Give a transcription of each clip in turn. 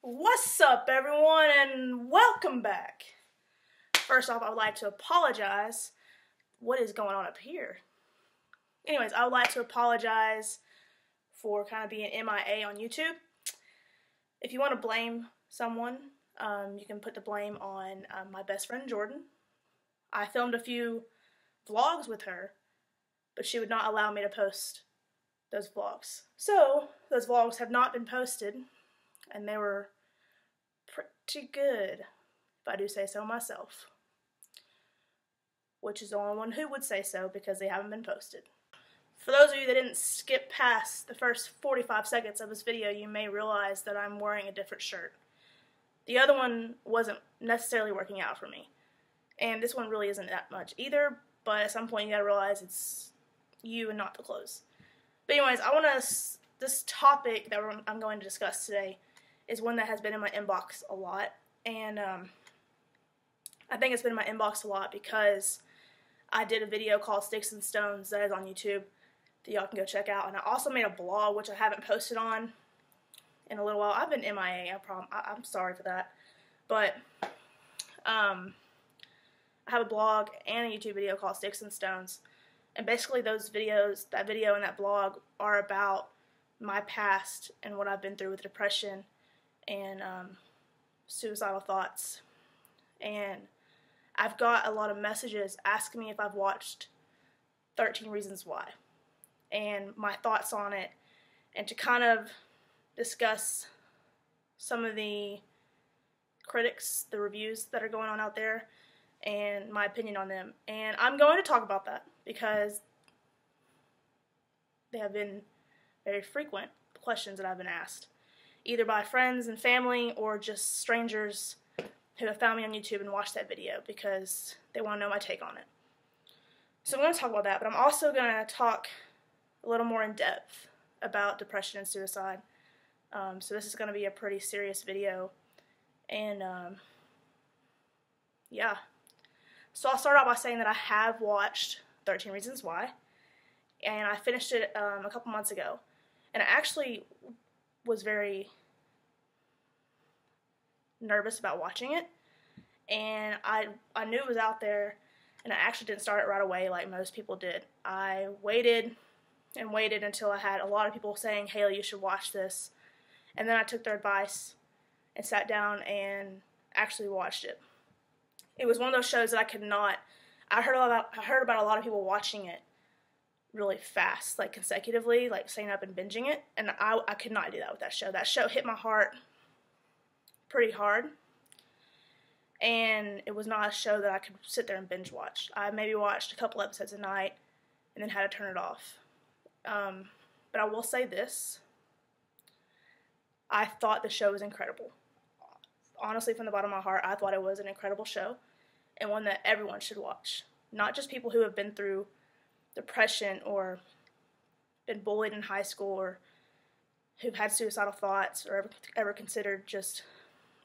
What's up, everyone, and welcome back. First off, I would like to apologize. What is going on up here? Anyways, I would like to apologize for kind of being MIA on YouTube. If you want to blame someone, you can put the blame on my best friend, Jordan. I filmed a few vlogs with her, but she would not allow me to post those vlogs. So, those vlogs have not been posted, and they were pretty good, if I do say so myself. Which is the only one who would say so, because they haven't been posted. For those of you that didn't skip past the first 45 seconds of this video, you may realize that I'm wearing a different shirt. The other one wasn't necessarily working out for me. And this one really isn't that much either, but at some point you gotta realize it's you and not the clothes. But anyways, this topic that I'm going to discuss today is one that has been in my inbox a lot, and I think it's been in my inbox a lot because I did a video called Sticks and Stones that is on YouTube that y'all can go check out, and I also made a blog which I haven't posted on in a little while. I've been MIA, I'm sorry for that, but I have a blog and a YouTube video called Sticks and Stones, and basically those videos, that video and that blog, are about my past and what I've been through with depression and suicidal thoughts. And I've got a lot of messages asking me if I've watched 13 Reasons Why and my thoughts on it, and to kind of discuss some of the critics, the reviews that are going on out there, and my opinion on them. And I'm going to talk about that because they have been very frequent questions that I've been asked, either by friends and family or just strangers who have found me on YouTube and watched that video because they want to know my take on it. So I'm going to talk about that, but I'm also going to talk a little more in depth about depression and suicide. So this is going to be a pretty serious video, and yeah. So I'll start out by saying that I have watched 13 Reasons Why, and I finished it a couple months ago, and I actually was very nervous about watching it, and I knew it was out there, and I actually didn't start it right away like most people did. I waited and waited until I had a lot of people saying, "Haley, you should watch this," and then I took their advice and sat down and actually watched it. It was one of those shows that I could not. I heard about a lot of people watching it really fast, like consecutively, like staying up and binging it, and I could not do that with that show. That show hit my heart pretty hard, and it was not a show that I could sit there and binge watch. I maybe watched a couple episodes a night and then had to turn it off. But I will say this: I thought the show was incredible. Honestly, from the bottom of my heart, I thought it was an incredible show, and one that everyone should watch. Not just people who have been through depression or been bullied in high school or who've had suicidal thoughts or ever considered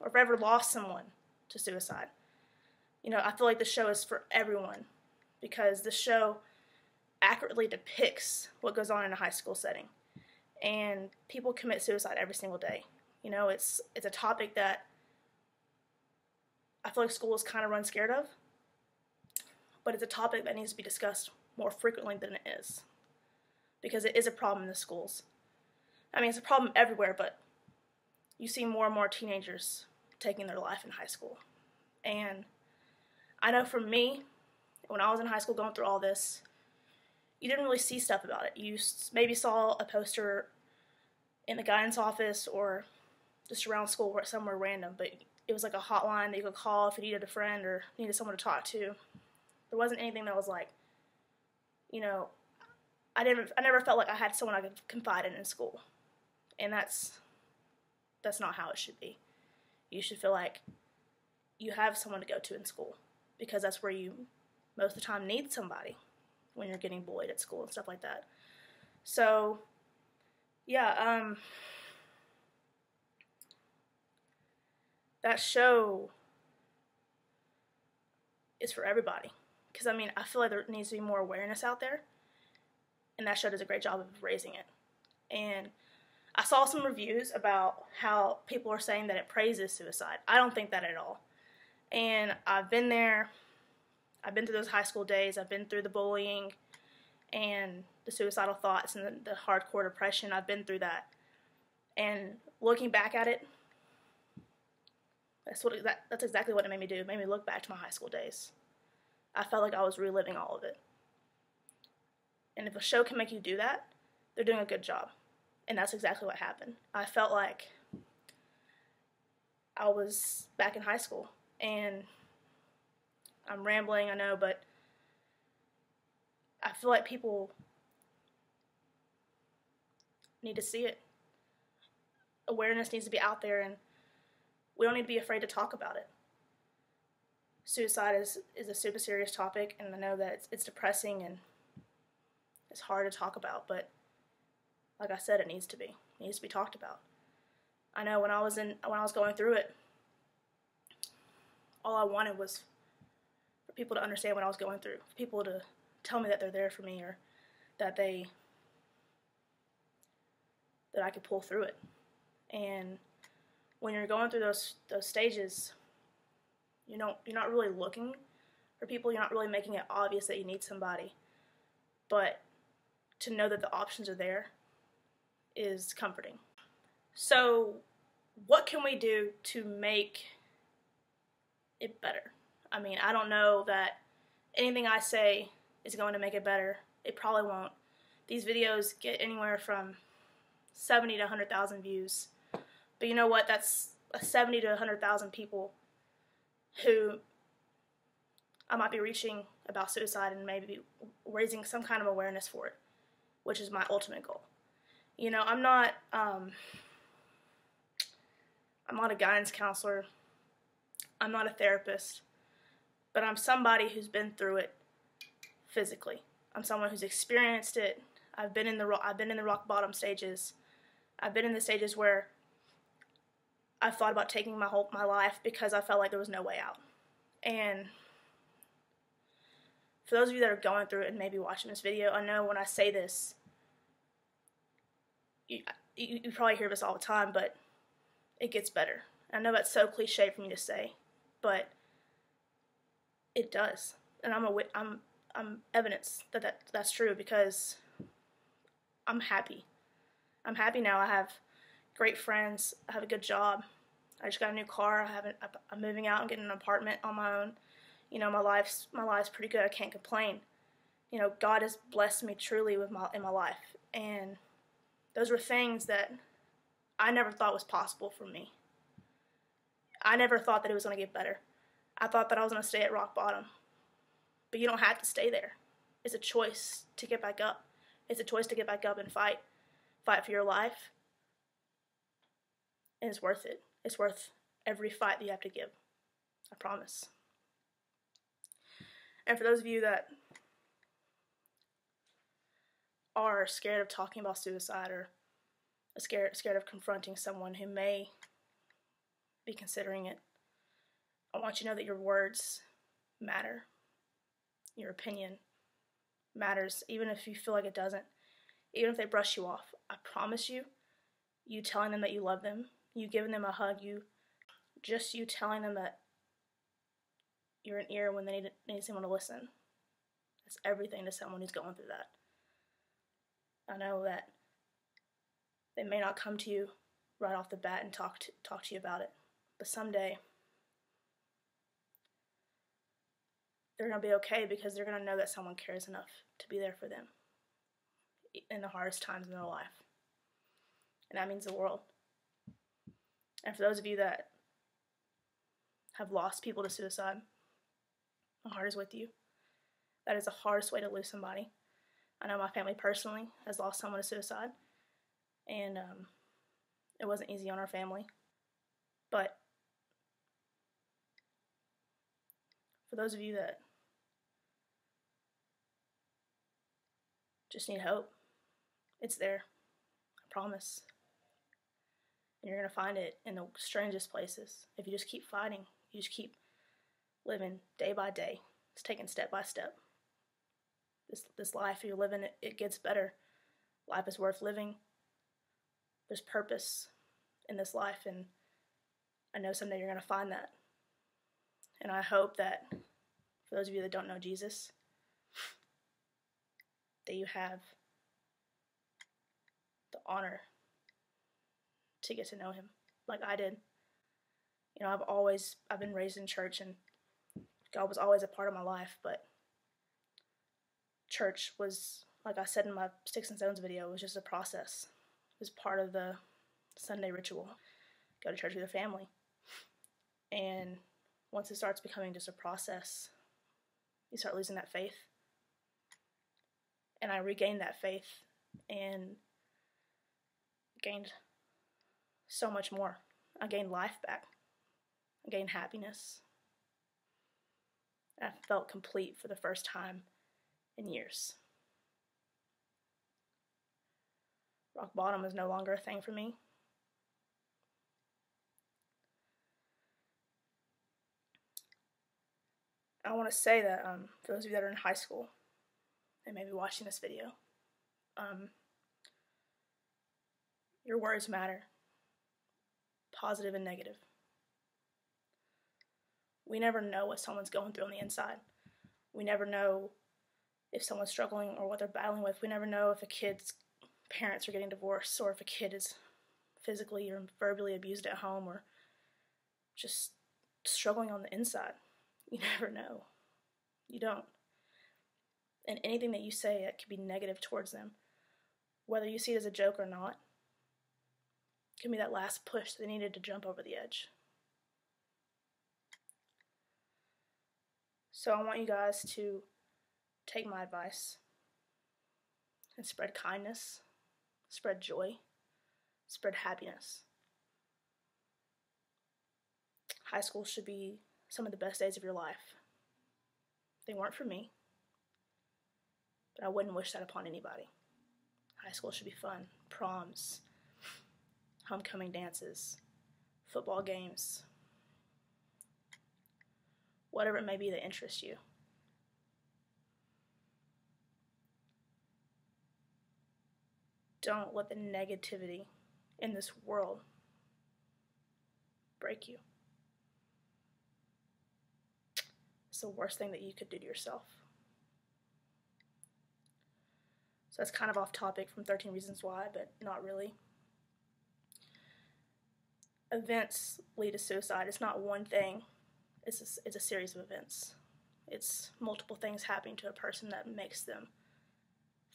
or have ever lost someone to suicide. You know, I feel like the show is for everyone because the show accurately depicts what goes on in a high school setting. And people commit suicide every single day. You know, it's a topic that I feel like schools kind of run scared of, but it's a topic that needs to be discussed more frequently than it is, because it is a problem in the schools. I mean, it's a problem everywhere, but you see more and more teenagers taking their life in high school. And I know for me, when I was in high school going through all this, you didn't really see stuff about it. You maybe saw a poster in the guidance office or just around school or somewhere random, but it was like a hotline that you could call if you needed a friend or needed someone to talk to. There wasn't anything that was like, you know, I never felt like I had someone I could confide in school. And that's not how it should be. You should feel like you have someone to go to in school, because that's where you most of the time need somebody when you're getting bullied at school and stuff like that. So, yeah, that show is for everybody. Because, I mean, I feel like there needs to be more awareness out there, and that show does a great job of raising it. And I saw some reviews about how people are saying that it praises suicide. I don't think that at all. And I've been there. I've been through those high school days. I've been through the bullying and the suicidal thoughts and the hardcore depression. I've been through that. And looking back at it, that's exactly what it made me do. It made me look back to my high school days. I felt like I was reliving all of it. And if a show can make you do that, they're doing a good job. And that's exactly what happened. I felt like I was back in high school. And I'm rambling, I know, but I feel like people need to see it. Awareness needs to be out there, and we don't need to be afraid to talk about it. Suicide is a super serious topic, and I know that it's depressing and it's hard to talk about, but like I said, it needs to be. It needs to be talked about. I know when I was going through it, all I wanted was for people to understand what I was going through, for people to tell me that they're there for me, or that I could pull through it. And when you're going through those stages, you're not really looking for people. You're not really making it obvious that you need somebody. But to know that the options are there is comforting. So what can we do to make it better? I mean, I don't know that anything I say is going to make it better. It probably won't. These videos get anywhere from 70 to 100,000 views. But you know what? That's 70 to 100,000 people who I might be reaching about suicide and maybe raising some kind of awareness for it, which is my ultimate goal. You know, I'm not a guidance counselor. I'm not a therapist, but I'm somebody who's been through it physically. I'm someone who's experienced it. I've been in the rock bottom stages. I've been in the stages where I thought about taking my life because I felt like there was no way out. And for those of you that are going through it and maybe watching this video, I know when I say this, you probably hear this all the time, but it gets better. I know that's so cliche for me to say, but it does. And I'm evidence that that's true, because I'm happy. I'm happy now. I have great friends. I have a good job. I just got a new car. I'm moving out and getting an apartment on my own. You know, my life's pretty good. I can't complain. You know, God has blessed me truly in my life, and those were things that I never thought was possible for me. I never thought that it was going to get better. I thought that I was going to stay at rock bottom. But you don't have to stay there. It's a choice to get back up. It's a choice to get back up and fight for your life. And it's worth it. It's worth every fight that you have to give. I promise. And for those of you that are scared of talking about suicide, or scared of confronting someone who may be considering it, I want you to know that your words matter. Your opinion matters, even if you feel like it doesn't. Even if they brush you off, I promise you, you telling them that you love them, you giving them a hug, you telling them that you're an ear when they need someone to listen. That's everything to someone who's going through that. I know that they may not come to you right off the bat and talk to you about it, but someday they're going to be okay, because they're going to know that someone cares enough to be there for them in the hardest times in their life. And that means the world. And for those of you that have lost people to suicide, my heart is with you. That is the hardest way to lose somebody. I know my family personally has lost someone to suicide, and it wasn't easy on our family. But for those of you that just need hope, it's there. I promise. And you're going to find it in the strangest places. If you just keep fighting, you just keep living day by day. It's taken step by step. This life you're living, it gets better. Life is worth living. there's purpose in this life, and I know someday you're going to find that. And I hope that for those of you that don't know Jesus, that you have the honor to get to know him like I did. You know, I've been raised in church, and God was always a part of my life, but church was, like I said in my Sticks and Stones video, it was just a process. It was part of the Sunday ritual. Go to church with your family. And once it starts becoming just a process, you start losing that faith. And I regained that faith and gained so much more. I gained life back. I gained happiness. I felt complete for the first time in years. Rock bottom is no longer a thing for me. I want to say that for those of you that are in high school and maybe watching this video, your words matter, positive and negative. We never know what someone's going through on the inside. We never know if someone's struggling or what they're battling with. We never know if a kid's parents are getting divorced, or if a kid is physically or verbally abused at home, or just struggling on the inside. You never know. You don't. And anything that you say that could be negative towards them, whether you see it as a joke or not, can be that last push they needed to jump over the edge. So I want you guys to take my advice and spread kindness, spread joy, spread happiness. High school should be some of the best days of your life. They weren't for me, but I wouldn't wish that upon anybody. High school should be fun. Proms, homecoming dances, football games, whatever it may be that interests you. Don't let the negativity in this world break you. It's the worst thing that you could do to yourself. So that's kind of off topic from 13 Reasons Why, but not really. Events lead to suicide. It's not one thing. It's a series of events. It's multiple things happening to a person that makes them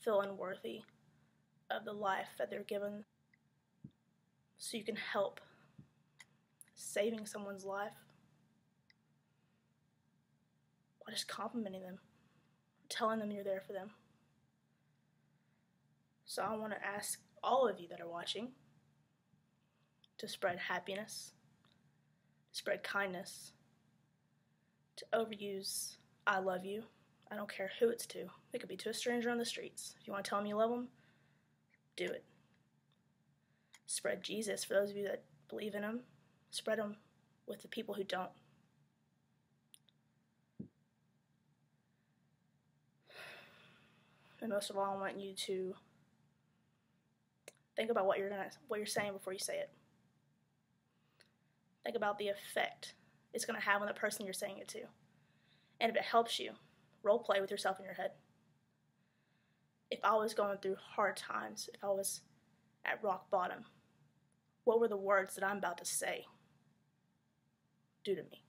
feel unworthy of the life that they're given. So you can help saving someone's life by just complimenting them, telling them you're there for them. So I want to ask all of you that are watching to spread happiness, to spread kindness, to overuse I love you. I don't care who it's to. It could be to a stranger on the streets. If you want to tell them you love them, do it. Spread Jesus for those of you that believe in him. Spread him with the people who don't. And most of all, I want you to think about what you're saying before you say it. Think about the effect it's going to have on the person you're saying it to. And if it helps you, role play with yourself in your head. If I was going through hard times, if I was at rock bottom, what were the words that I'm about to say do to me?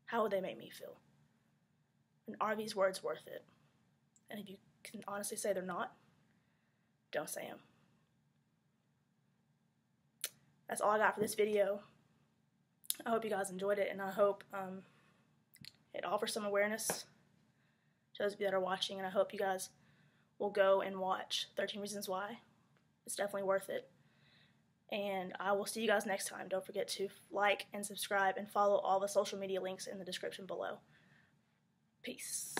How would they make me feel? And are these words worth it? And if you can honestly say they're not, don't say them. That's all I got for this video. I hope you guys enjoyed it, and I hope it offers some awareness to those of you that are watching, and I hope you guys will go and watch 13 Reasons Why. It's definitely worth it. And I will see you guys next time. Don't forget to like and subscribe and follow all the social media links in the description below. Peace.